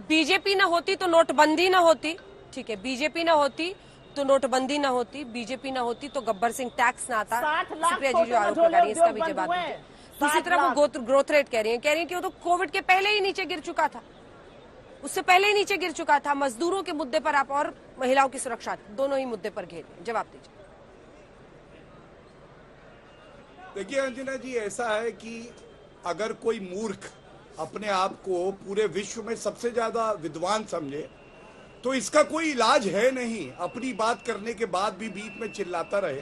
BJP ना होती तो नोटबंदी ना होती, ठीक है, बीजेपी ना होती तो नोटबंदी ना होती, बीजेपी ना होती तो गब्बर सिंह टैक्स ना आता। सुप्रिया जी जो आरोप लगा रही है इसका भी जवाब दीजिए। दूसरी तरफ वो ग्रोथ रेट कह रही है कि वो तो कोविड के पहले ही नीचे गिर चुका था, उससे पहले ही नीचे गिर चुका था। मजदूरों के मुद्दे पर आप और महिलाओं की सुरक्षा, दोनों ही मुद्दे पर घेर, जवाब दीजिए। देखिए अंजना जी, ऐसा है कि अगर कोई मूर्ख अपने आप को पूरे विश्व में सबसे ज्यादा विद्वान समझे तो इसका कोई इलाज है नहीं। अपनी बात करने के बाद भी बीच में चिल्लाता रहे।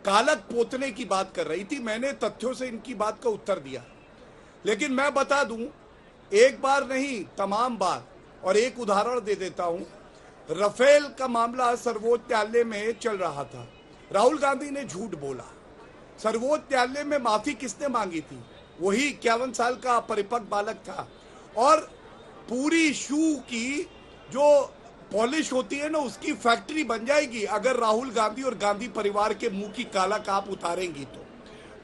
कालक पोतने की बात कर रही थी, मैंने तथ्यों से इनकी बात का उत्तर दिया। लेकिन मैं बता दूं, एक बार नहीं तमाम बार, और एक उदाहरण दे देता हूं। राफेल का मामला सर्वोच्च न्यायालय में चल रहा था, राहुल गांधी ने झूठ बोला। सर्वोच्च न्यायालय में माफी किसने मांगी थी? वही 51 साल का परिपक्व बालक था। और पूरी शू की जो पॉलिश होती है ना, उसकी फैक्ट्री बन जाएगी अगर राहुल गांधी और गांधी परिवार के मुंह की काला काप उतारेंगी तो।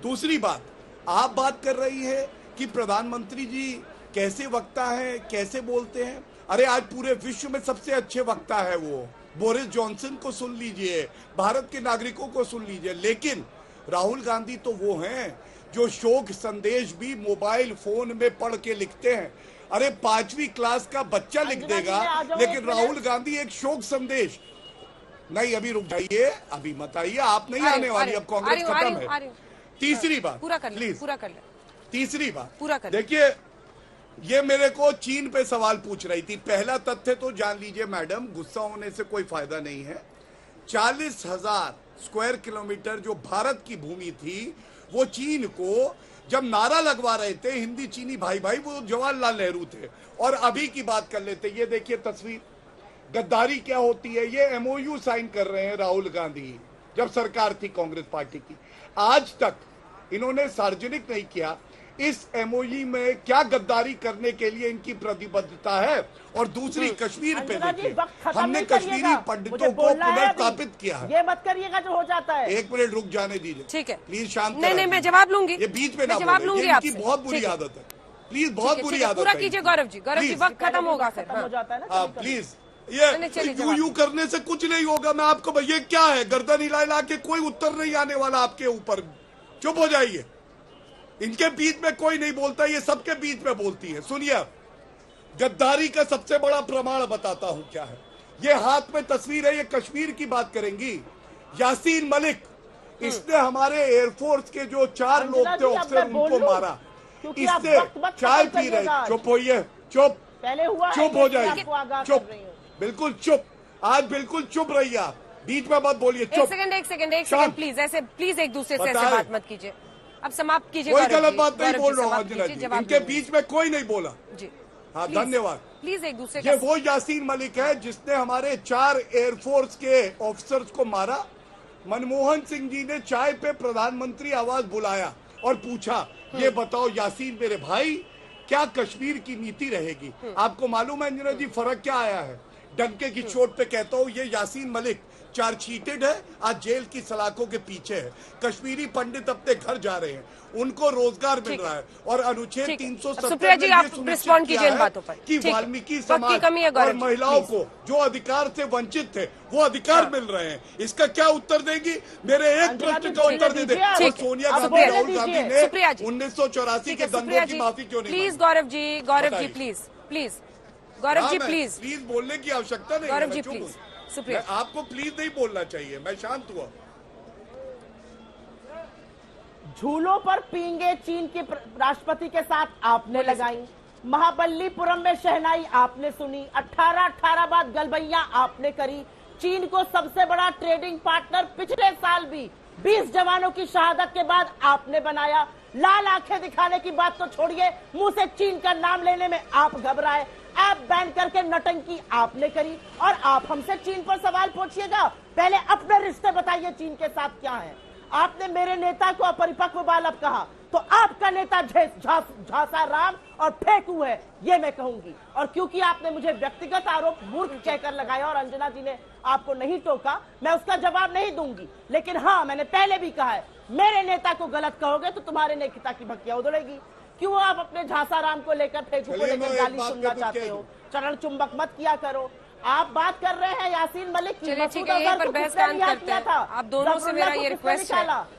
दूसरी बात, आप बात कर रही है कि प्रधानमंत्री जी कैसे वक्ता हैं, कैसे बोलते हैं। अरे आज पूरे विश्व में सबसे अच्छे वक्ता है वो। बोरिस जॉनसन को सुन लीजिए, भारत के नागरिकों को सुन लीजिए। लेकिन राहुल गांधी तो वो हैं जो शोक संदेश भी मोबाइल फोन में पढ़ के लिखते हैं। अरे 5वीं क्लास का बच्चा लिख देगा, लेकिन राहुल गांधी एक शोक संदेश नहीं। अभी रुक जाइए, अभी मत आइए, आप नहीं आने वाली, अब कांग्रेस खत्म है। तीसरी बात प्लीज, पूरा कर ले। तीसरी बात पूरा कर। देखिए, ये मेरे को चीन पे सवाल पूछ रही थी। पहला तथ्य तो जान लीजिए मैडम, गुस्सा होने से कोई फायदा नहीं है। 40,000 स्क्वायर किलोमीटर जो भारत की भूमि थी, वो चीन को जब नारा लगवा रहे थे हिंदी चीनी भाई भाई, वो जवाहरलाल नेहरू थे। और अभी की बात कर लेते, ये देखिए तस्वीर। गद्दारी क्या होती है, ये एमओयू साइन कर रहे हैं राहुल गांधी जब सरकार थी कांग्रेस पार्टी की। आज तक इन्होंने सार्वजनिक नहीं किया इस एमओयू में क्या गद्दारी करने के लिए इनकी प्रतिबद्धता है। और दूसरी कश्मीर पे देखिए, हमने कश्मीरी पंडितों को पुनर्स्थापित किया है। ये मत करिएगा जो हो जाता है। एक मिनट रुक जाने दीजिए, ठीक है, प्लीज शांत। नहीं, मैं जवाब लूंगी। ये बीच में ना जवाब लूंगी, इनकी बहुत बुरी आदत है। प्लीज, बहुत बुरी आदत है। पूरा कीजिए गौरव जी, वक्त खत्म होगा फिर। हो जाता है ना प्लीज। ये यू करने से कुछ नहीं होगा। मैं आपको, ये क्या है, गर्दन हिला के कोई उत्तर नहीं आने वाला आपके ऊपर। चुप हो जाइए। इनके बीच में कोई नहीं बोलता, ये सबके बीच में बोलती है। सुनिए, गद्दारी का सबसे बड़ा प्रमाण बताता हूं क्या है। ये हाथ में तस्वीर है, ये कश्मीर की बात करेंगी। यासीन मलिक, इसने हमारे एयरफोर्स के जो 4 लोग थे ऑफिसर, उनको मारा। इससे चाय पी रहे। चुप होइए, चुप, पहले हुआ, चुप हो जाइए, चुप, बिल्कुल चुप। आज बिल्कुल चुप रहिए आप, बीच में मत बोलिए। चुप, एक सेकंड प्लीज, ऐसे प्लीज एक दूसरे से ऐसे बात मत कीजिए। अब समाप्त कीजिए। कोई गलत बात नहीं बोल रहा हूँ अंजना जी, इनके बीच में कोई नहीं बोला जी। हाँ, धन्यवाद। प्लीज एक दूसरे। ये वो यासीन मलिक है जिसने हमारे 4 एयरफोर्स के ऑफिसर्स को मारा। मनमोहन सिंह जी ने चाय पे प्रधानमंत्री आवाज बुलाया और पूछा, ये बताओ यासीन मेरे भाई, क्या कश्मीर की नीति रहेगी? आपको मालूम है अंजना जी फर्क क्या आया है? डंके की चोट पे कहता हूँ, ये यासीन मलिक चार्जशीटेड है, आज जेल की सलाखों के पीछे है। कश्मीरी पंडित अपने घर जा रहे हैं, उनको रोजगार मिल रहा है। और अनुच्छेद 370 में ये सुनिश्चित किया है कि वाल्मीकि समाज और महिलाओं को जो अधिकार से वंचित थे वो अधिकार मिल रहे हैं। इसका क्या उत्तर देंगी? मेरे एक प्रश्न का उत्तर दे दे। सोनिया गांधी, राहुल गांधी ने 1984 के दंगों की माफी क्यों नहीं? Please Gaurav ji please Gaurav ji please बोलने की आवश्यकता नहीं। गौरव जी प्लीज, सुप्रिया आपको प्लीज नहीं बोलना चाहिए, मैं शांत हुआ। झूलों पर पींगे चीन के राष्ट्रपति के साथ आपने लगाई, महाबलीपुरम में शहनाई आपने सुनी, 18 बार गलबैया आपने करी। चीन को सबसे बड़ा ट्रेडिंग पार्टनर पिछले साल भी 20 जवानों की शहादत के बाद आपने बनाया। लाल आंखें दिखाने की बात तो छोड़िए, मुंह से चीन का नाम लेने में आप घबराए। ऐप बैन करके नटंकी आपने करी और आप हमसे चीन पर सवाल पूछिएगा। पहले अपने रिश्ते बताइए चीन के साथ क्या है। आपने मेरे नेता को अपरिपक्व बालक कहा, तो आपका नेता झांसा राम और फेंकू है, ये मैं कहूंगी। और क्योंकि आपने मुझे व्यक्तिगत आरोप मूर्ख कहकर लगाया और अंजना जी ने आपको नहीं टोका, मैं उसका जवाब नहीं दूंगी। लेकिन हाँ, मैंने पहले भी कहा है, मेरे नेता को गलत कहोगे तो तुम्हारे नेता की भक्तियां उधड़ेगी। क्यों आप अपने झांसा राम को लेकर फेंकू को लेकर गाली सुनना चाहते हो? चरण चुंबक मत किया करो। आप बात कर रहे हैं यासीन मलिक की, चलिए मसूद ठीक है, यहीं अजहर पर को बहस किसने का अंत रिहा करते किया हैं। था? आप दोनों से जफरुल्लाह मेरा को ये किसने रिक्वेस्ट है निकाला?